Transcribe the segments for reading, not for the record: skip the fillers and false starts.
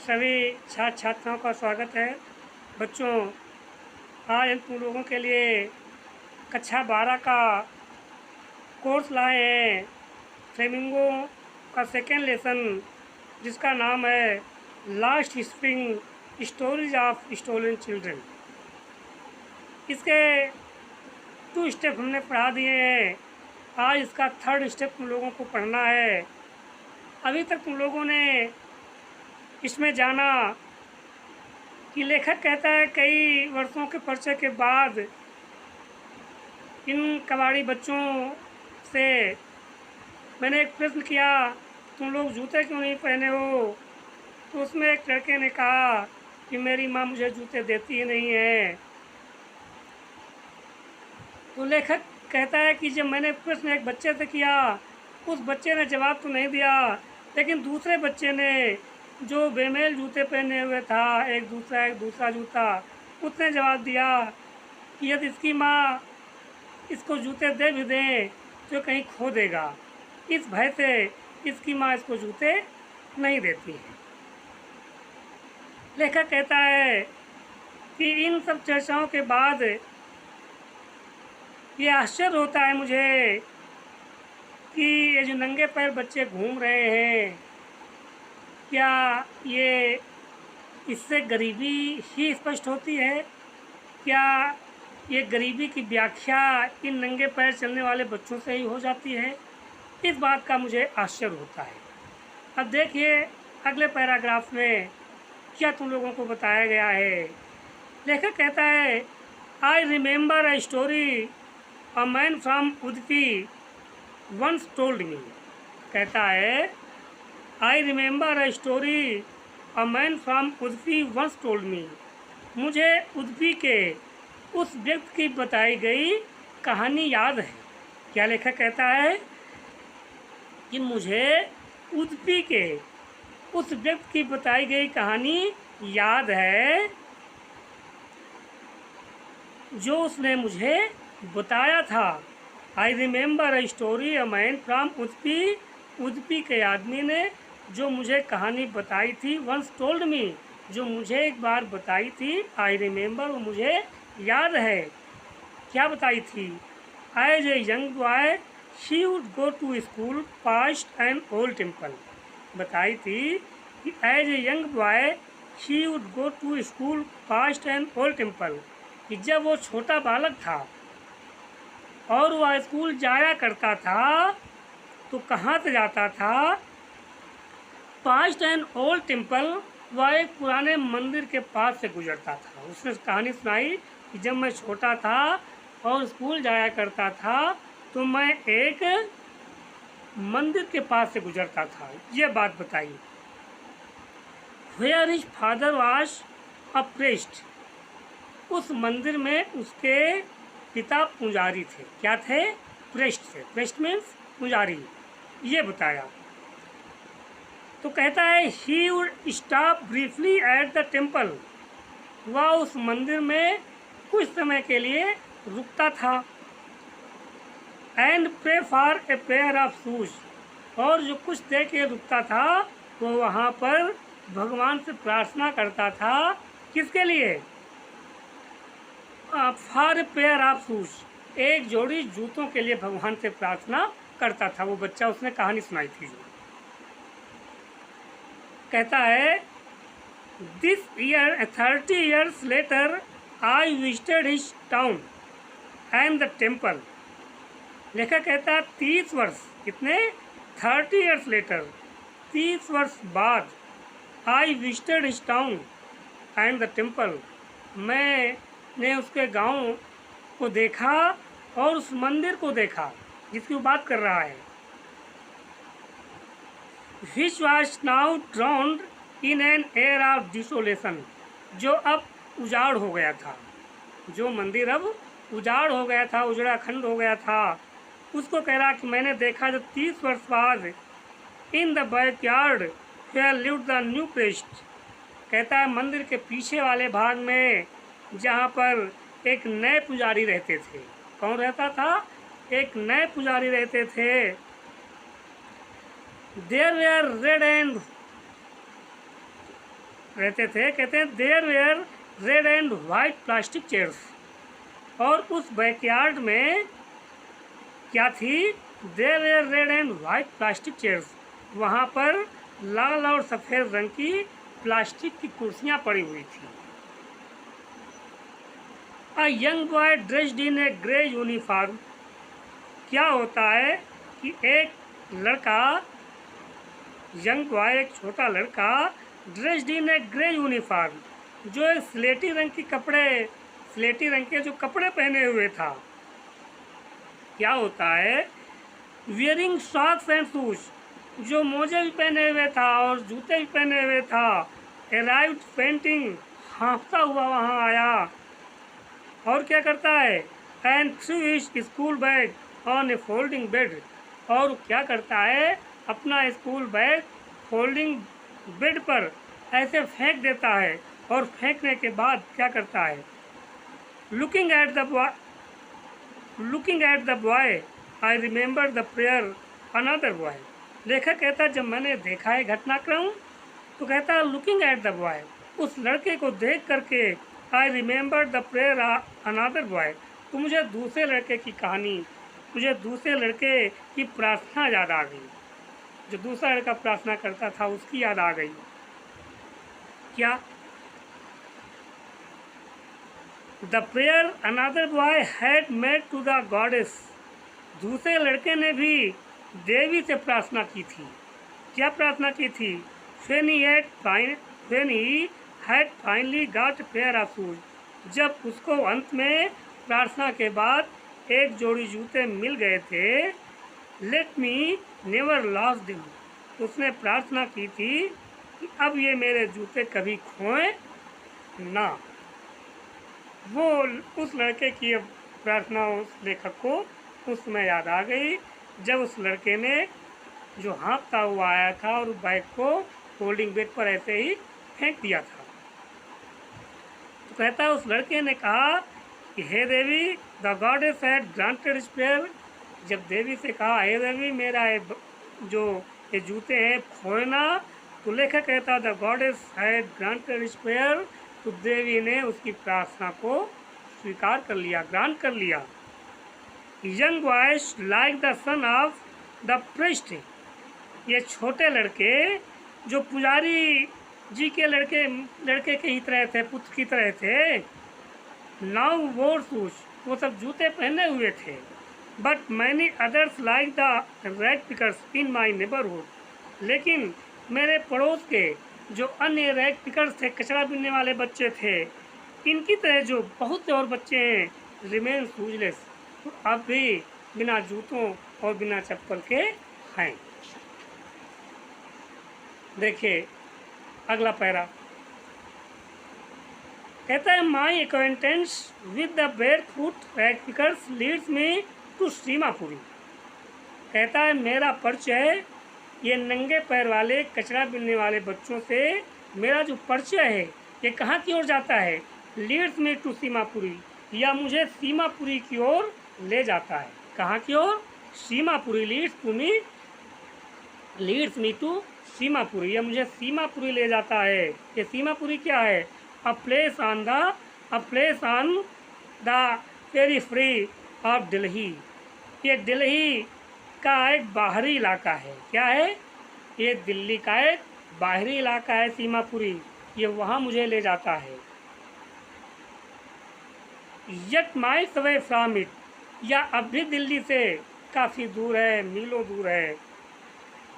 सभी छात्र छात्राओं का स्वागत है। बच्चों, आज हम तुम लोगों के लिए कक्षा 12 का कोर्स लाए हैं। फ्लेमिंगो का सेकेंड लेसन, जिसका नाम है last spring stories of stolen children. इसके 2 स्टेप हमने पढ़ा दिए हैं। आज इसका 3rd स्टेप तुम लोगों को पढ़ना है। अभी तक तुम लोगों ने इसमें जाना कि लेखक कहता है कई वर्षों के परिचय के बाद इन कबाड़ी बच्चों से मैंने एक प्रश्न किया, तुम लोग जूते क्यों नहीं पहने हो? तो उसमें एक लड़के ने कहा कि मेरी माँ मुझे जूते देती ही नहीं है। तो लेखक कहता है कि जब मैंने प्रश्न एक बच्चे से किया, उस बच्चे ने जवाब तो नहीं दिया, लेकिन दूसरे बच्चे ने जो बेमेल जूते पहने हुए था, एक दूसरा जूता, उसने जवाब दिया कि यदि इसकी माँ इसको जूते दे भी दें तो कहीं खो देगा। इस भय से इसकी माँ इसको जूते नहीं देती है। लेखक कहता है कि इन सब चर्चाओं के बाद ये आश्चर्य होता है मुझे कि ये जो नंगे पैर बच्चे घूम रहे हैं, क्या ये इससे गरीबी ही स्पष्ट होती है? क्या ये गरीबी की व्याख्या इन नंगे पैर चलने वाले बच्चों से ही हो जाती है? इस बात का मुझे आश्चर्य होता है। अब देखिए अगले पैराग्राफ में क्या तुम लोगों को बताया गया है। लेखक कहता है, I remember a story a man from Udupi once told me. कहता है, I remember a story a man from Udupi once told me. मुझे उडुपी के उस व्यक्ति की बताई गई कहानी याद है। क्या लेखक कहता है कि मुझे उडुपी के उस व्यक्ति की बताई गई कहानी याद है जो उसने मुझे बताया था। आई remember a story a man from Udupi. Udupi के आदमी ने जो मुझे कहानी बताई थी, वंस टोल्ड मी, जो मुझे एक बार बताई थी। आई रिमेंबर, वो मुझे याद है। क्या बताई थी? As a young boy she would go to school past an old temple. बताई थी कि as a young boy she would go to school past an old temple, कि जब वो छोटा बालक था और वह स्कूल जाया करता था तो कहाँ से जाता था? पास्ट एन ओल्ड टेम्पल, वह एक पुराने मंदिर के पास से गुजरता था। उसने कहानी सुनाई कि जब मैं छोटा था और स्कूल जाया करता था तो मैं एक मंदिर के पास से गुजरता था। ये बात बताई। Where his father was a priest. उस मंदिर में उसके पिता पुजारी थे। क्या थे? प्रेस्ट थे। प्रेस्ट मीन्स पुजारी। ये बताया। तो कहता है, he would stop briefly at the temple. वह उस मंदिर में कुछ समय के लिए रुकता था। And pray for a pair of shoes. और जो कुछ देर के रुकता था वो वहाँ पर भगवान से प्रार्थना करता था। किसके लिए? For a pair of shoes. एक जोड़ी जूतों के लिए भगवान से प्रार्थना करता था वो बच्चा। उसने कहानी सुनाई थी। कहता है, this year 30 years later I visited his town and the temple. लेखक कहता है 30 वर्ष, कितने? 30 years लेटर, 30 वर्ष बाद, आई visited his town and the temple, मैंने उसके गांव को देखा और उस मंदिर को देखा जिसकी वो बात कर रहा है। Which was now drowned in an air of desolation। जो अब उजाड़ हो गया था। जो मंदिर अब उजाड़ हो गया था, उजड़ा खंड हो गया था, उसको कह रहा कि मैंने देखा जब 30 वर्ष बाद। In the backyard where lived the new priest. कहता है मंदिर के पीछे वाले भाग में जहाँ पर एक नए पुजारी रहते थे। कौन रहता था? एक नए पुजारी रहते थे। There were red and रहते थे। कहते हैं there were red and white plastic chairs, और उस बैकयार्ड में क्या थी, there were red and white plastic chairs, वहाँ पर लाल और सफ़ेद रंग की प्लास्टिक की कुर्सियाँ पड़ी हुई थी। A young boy dressed in A grey uniform, क्या होता है कि एक लड़का, यंग बॉय एक छोटा लड़का, dressed in A grey uniform, जो एक स्लेटी रंग के जो कपड़े पहने हुए था, क्या होता है, वियरिंग सॉक्स एंड शूज, जो मोजे भी पहने हुए था और जूते भी पहने हुए था, अराइव्ड पेंटिंग, हाँफता हुआ वहाँ आया, और क्या करता है, and through his school bag on A folding bed, और क्या करता है, अपना स्कूल बैग फोल्डिंग बेड पर ऐसे फेंक देता है, और फेंकने के बाद क्या करता है, looking at the boy I remember the prayer another boy. लेखक कहता है जब मैंने देखा है घटनाक्रम, तो कहता है लुकिंग एट द बॉय, उस लड़के को देख करके, I remember the prayer another boy, तो मुझे दूसरे लड़के की कहानी, मुझे दूसरे लड़के की प्रार्थना याद आ गई, जो दूसरा लड़का प्रार्थना करता था उसकी याद आ गई। क्या, the prayer another boy had made to the goddess, दूसरे लड़के ने भी देवी से प्रार्थना की थी। क्या प्रार्थना की थी, when he had finally got a pair of shoes, जब उसको अंत में प्रार्थना के बाद एक जोड़ी जूते मिल गए थे, let me never lose them, उसने प्रार्थना की थी कि अब ये मेरे जूते कभी खोएं ना। वो उस लड़के की प्रार्थना उस लेखक को उस समय याद आ गई, जब उस लड़के ने जो हाँफता हुआ आया था और बैग को फोल्डिंग बेड पर ऐसे ही फेंक दिया था। तो कहता है उस लड़के ने कहा कि हे देवी, the goddess had granted his prayer, जब देवी से कहा हे देवी मेरा जो ये जूते हैं खोना, तो लेखक कहता the goddess had granted his prayer, तो देवी ने उसकी प्रार्थना को स्वीकार कर लिया, ग्रांट कर लिया। Young boys like the son of the priest, ये छोटे लड़के जो पुजारी जी के लड़के के ही तरह थे, पुत्र की तरह थे, नाउ वोर शूज, वो सब जूते पहने हुए थे, but many others like the rag pickers in my neighbourhood, लेकिन मेरे पड़ोस के जो अन्य रैग पिकर्स थे, कचरा बीनने वाले बच्चे थे, इनकी तरह जो बहुत से और बच्चे हैं, रिमेन शूजलेस, तो अब भी बिना जूतों और बिना चप्पल के हैं। देखिए अगला पैरा, कहता है my acquaintance with the barefoot rag pickers leads me to Seemapuri, कहता है मेरा परिचय ये नंगे पैर वाले कचरा बीनने वाले बच्चों से, मेरा जो परिचय है ये कहाँ की ओर जाता है, लीड्स मी टू सीमापुरी, या मुझे सीमापुरी की ओर ले जाता है। कहाँ की ओर, Seemapuri, leads me to Seemapuri, या मुझे सीमापुरी ले जाता है। ये सीमापुरी क्या है, a place on the periphery of Delhi, ये दिल्ली का एक बाहरी इलाका है। क्या है, ये दिल्ली का एक बाहरी इलाका है सीमापुरी, ये वहाँ मुझे ले जाता है। Yet miles away from it, या अब भी दिल्ली से काफ़ी दूर है, मीलों दूर है।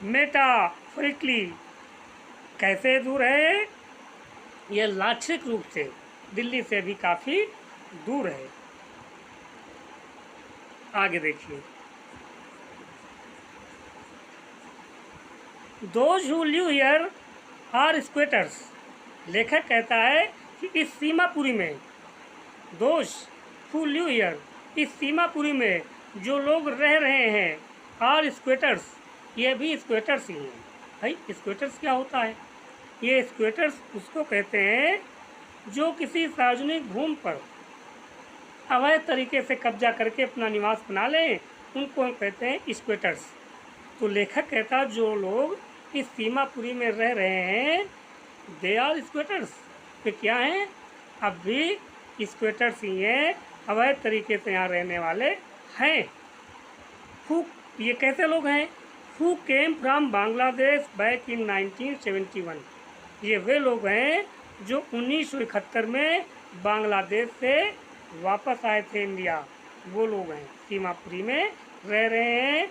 मेटाफोरिकली, कैसे दूर है, ये लाक्षणिक रूप से दिल्ली से भी काफ़ी दूर है। आगे देखिए, those who live here are squatters, लेखक कहता है कि इस सीमापुरी में, दोज हु लिव हियर, इस सीमापुरी में जो लोग रह रहे हैं, आर स्क्वेटर्स, ये भी स्क्वेटर्स ही हैं। भाई स्क्वेटर्स क्या होता है, ये स्क्वेटर्स उसको कहते हैं जो किसी सार्वजनिक भूमि पर अवैध तरीके से कब्जा करके अपना निवास बना लें, उनको हम कहते हैं स्क्वेटर्स। तो लेखक कहता जो लोग इस सीमापुरी में रह रहे हैं दे आर स्क्वेटर्स, ये क्या हैं? अब भी स्क्वेटर्स ही हैं, अवैध तरीके से यहाँ रहने वाले हैं। हु, ये कैसे लोग हैं? Who came from Bangladesh back in 1971, ये वे लोग हैं जो 1971 में बांग्लादेश से वापस आए थे इंडिया, वो लोग हैं, सीमापुरी में रह रहे हैं।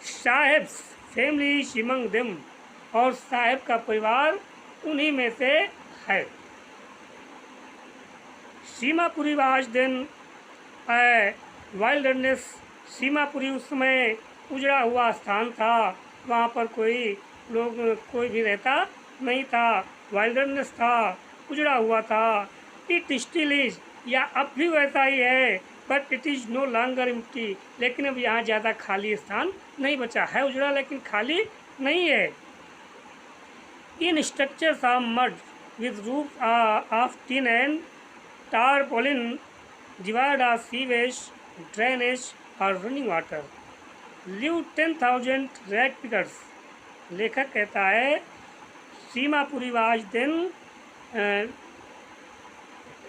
साहेब्स फैमिली शिमंग देम, और साहेब का परिवार उन्हीं में से है। Seemapuri was then wilderness, Seemapuri उस समय उजड़ा हुआ स्थान था, वहाँ पर कोई भी रहता नहीं था, वाइल्डरनेस था, उजड़ा हुआ था। इट स्टिल इज, या अब भी वैसा ही है, but it is no longer empty, लेकिन अब यहाँ ज़्यादा खाली स्थान नहीं बचा है, उजड़ा लेकिन खाली नहीं है। In structures of mud with roof of tin and tarpaulin, divide of sewage, drainage और running water, live 10,000 rag pickers. लेखक कहता है Seemapuri was then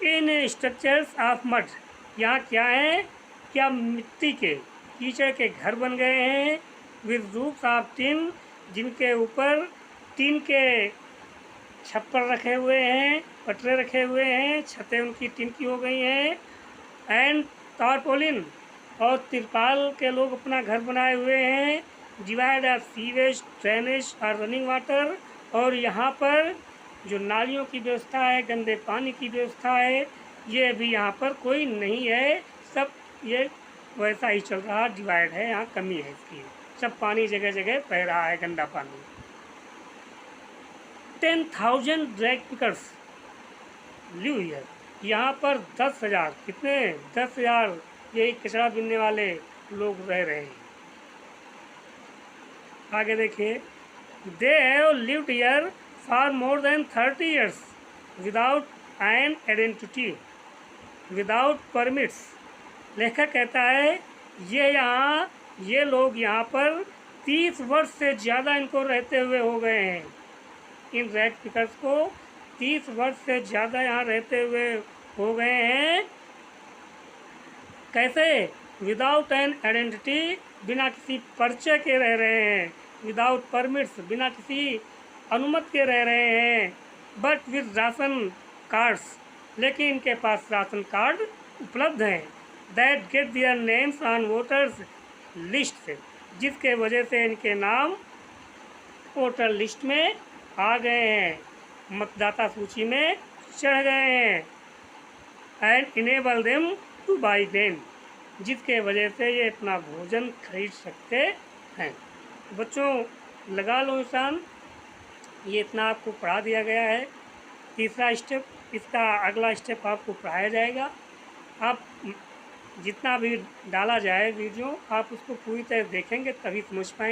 in structures of mud, यहाँ क्या है? क्या मिट्टी के कीचड़ के घर बन गए हैं, विद रूफ्स ऑफ टिन, जिनके ऊपर टीन के छप्पर रखे हुए हैं, पटरे रखे हुए हैं, छतें उनकी टीन की हो गई हैं। एंड टारपोलिन, और तिरपाल के लोग अपना घर बनाए हुए हैं। डिवाइड ऑफ सीवेज, ड्रेनेज और रनिंग वाटर, और यहाँ पर जो नालियों की व्यवस्था है, गंदे पानी की व्यवस्था है, ये अभी यहाँ पर कोई नहीं है, सब ये वैसा ही चल रहा, डिवाइड है, यहाँ कमी है इसकी, सब पानी जगह जगह बह रहा है, गंदा पानी। 10,000 ड्रैग पिकर्स लिव हियर, यहाँ पर 10,000, कितने? 10,000 यही कचरा बीनने वाले लोग रह रहे हैं। आगे देखिए, they have lived here for more than 30 years without an identity, without permits. लेखक कहता है ये लोग यहाँ पर 30 वर्ष से ज़्यादा इनको रहते हुए हो गए हैं। इन रैग पिकर्स को 30 वर्ष से ज़्यादा यहाँ रहते हुए हो गए हैं। कैसे? विदाउट एन आइडेंटिटी, बिना किसी परिचय के रह रहे हैं। विदाउट परमिट्स, बिना किसी अनुमति के रह रहे हैं। बट विद राशन कार्ड्स, लेकिन इनके पास राशन कार्ड उपलब्ध हैं। That get their names on voters list, जिसके वजह से इनके नाम वोटर लिस्ट में आ गए हैं, मतदाता सूची में चढ़ गए हैं। And enable them two by grain, जिसके वजह से ये अपना भोजन खरीद सकते हैं। बच्चों लगा लो निशान, ये इतना आपको पढ़ा दिया गया है। तीसरा स्टेप, इसका अगला स्टेप आपको पढ़ाया जाएगा। आप जितना भी डाला जाए वीडियो, आप उसको पूरी तरह देखेंगे तभी समझ पाएंगे।